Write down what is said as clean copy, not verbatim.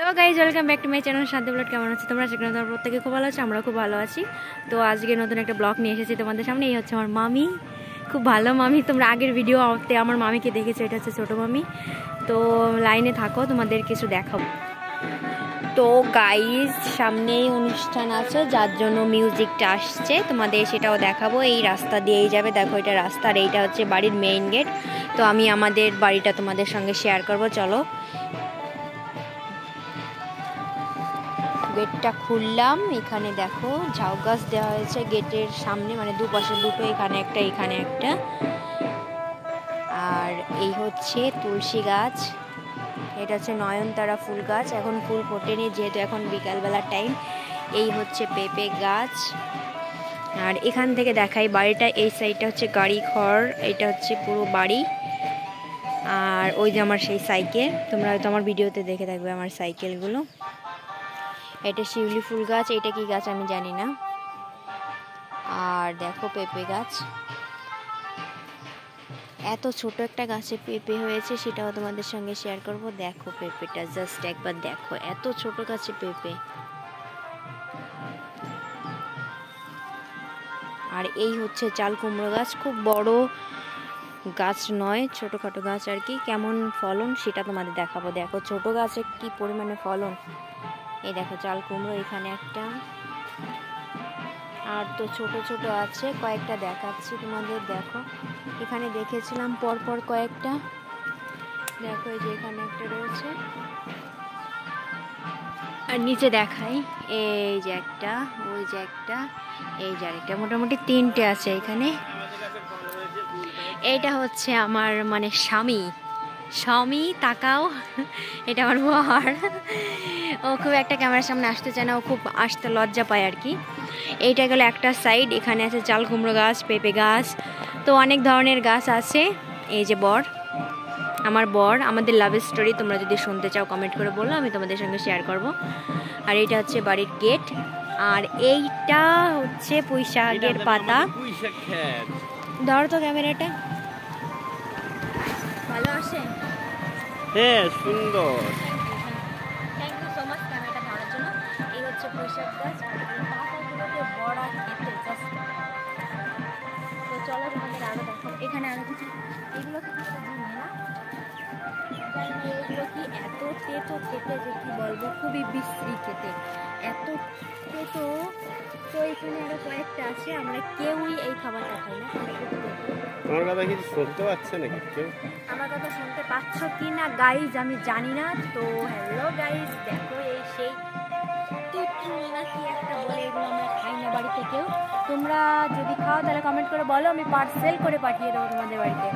তো guys welcome back to my channel শান্তি blog. কেমন আছে তোমরা? সেখানে তোমরা প্রত্যেকে খুব ভালো আছে, আমরা খুব ভালো আছি। তো আজকে নতুন একটা ব্লগ নিয়ে এসেছি তোমাদের সামনে। এই হচ্ছে আমার মামি, খুব ভালো মামি। তোমরা আগের ভিডিওতে আমার মামিকে দেখেছো, এটা হচ্ছে ছোটো মামি। তো লাইনে থাকো, তোমাদের কিছু দেখাবো। তো গাইজ সামনেই অনুষ্ঠান আছে, যার জন্য মিউজিকটা আসছে, তোমাদের সেটাও দেখাবো। এই রাস্তা দিয়েই যাবে, দেখো এটা রাস্তা, আর এইটা হচ্ছে বাড়ির মেইন গেট। তো আমি আমাদের বাড়িটা তোমাদের সঙ্গে শেয়ার করবো, চলো। গেটটা খুললাম, এখানে দেখো ঝাউ গাছ দেওয়া হয়েছে গেটের সামনে, মানে দুপাশে দুটো, এখানে একটা এখানে একটা। আর এই হচ্ছে তুলসী গাছ, এটা হচ্ছে নয়নতারা ফুল গাছ, এখন ফুল ফোটেনি যেহেতু এখন বিকালবেলার টাইম। এই হচ্ছে পেঁপে গাছ। আর এখান থেকে দেখাই বাড়িটা, এই সাইডটা হচ্ছে গাড়ি ঘর, এটা হচ্ছে পুরো বাড়ি। আর ওই যে আমার সেই সাইকেল, তোমরা হয়তো আমার ভিডিওতে দেখে থাকবে আমার সাইকেলগুলো। এটা শিউলি ফুল গাছ, এটা কি গাছ আমি জানি না। আর দেখো পেঁপে গাছ, এত ছোট একটা গাছে পেঁপে হয়েছে, সেটাও তোমাদের সঙ্গে শেয়ার করব। দেখো পেঁপেটা জাস্ট একবার দেখো, এত ছোট গাছে পেঁপে। আর এই হচ্ছে চাল কুমড়ো গাছ, খুব বড় গাছ নয়, ছোটখাটো গাছ আর কি। কেমন ফলন সেটা তোমাদের দেখাবো। দেখো ছোট গাছে কি পরিমাণে ফলন। এই দেখো চাল কুমড়ো, এখানে একটা, আর তো ছোট ছোট আছে কয়েকটা, দেখাচ্ছি তোমাদের। দেখো এখানে দেখেছিলাম পরপর কয়েকটা, দেখো এই যে এখানে একটা রয়েছে। আর নিচে দেখাই, এই যে একটা, ওই যে একটা, এই যে আরেকটা, মোটামুটি তিনটে আছে এখানে। এইটা হচ্ছে আমার মানে স্বামী, স্বামী তাকাও, এটা আমার বর। ও খুব একটা ক্যামেরার সামনে আসতে চায় না, ও খুব আসতে লজ্জা পায় আর কি। এইটা গেল একটা সাইড, এখানে আছে চাল কুমড়ো গাছ, পেঁপে গাছ, তো অনেক ধরনের গাছ আছে। এই যে বর, আমার বর, আমাদের লাভ স্টোরি তোমরা যদি শুনতে চাও কমেন্ট করে বলো, আমি তোমাদের সঙ্গে শেয়ার করব। আর এইটা হচ্ছে বাড়ির গেট, আর এইটা হচ্ছে পুঁইশাকের পাতা। ধরো তো ক্যামেরাটা, ভালো আসে? হ্যাঁ সুন্দর। থ্যাংক ইউ সো মাচ ক্যামেরাটা ধরার জন্য। এই হচ্ছে পুঁইশাক গাছ, আর এই পাতাগুলোকে বড়া খেতে জাস্ট। তো চলো তোমাদের আরো দেখো, এখানে আরো কিছু, এগুলো কি না, এগুলো কি এত তেতো খেতে যে কি বলবো, খুবই বিশ্রী খেতে, এত তেতো। তো এখানে আরো কয়েকটা আছে, আমরা কেউই এই খাবারটা খাই না। তোমার কথা কি শুনতে পাচ্ছে নাকি কেউ? আমার কথা শুনতে পাচ্ছ কি না গাইজ আমি জানি না। তো হ্যালো গাইজ, দেখো এই সেই তুতুল নাকি একটা বলে, এগুলো আমরা খাই না বাড়িতে কেউ। তোমরা যদি খাও তাহলে কমেন্ট করে বলো, আমি পার্সেল করে পাঠিয়ে দেবো তোমাদের বাড়িতে।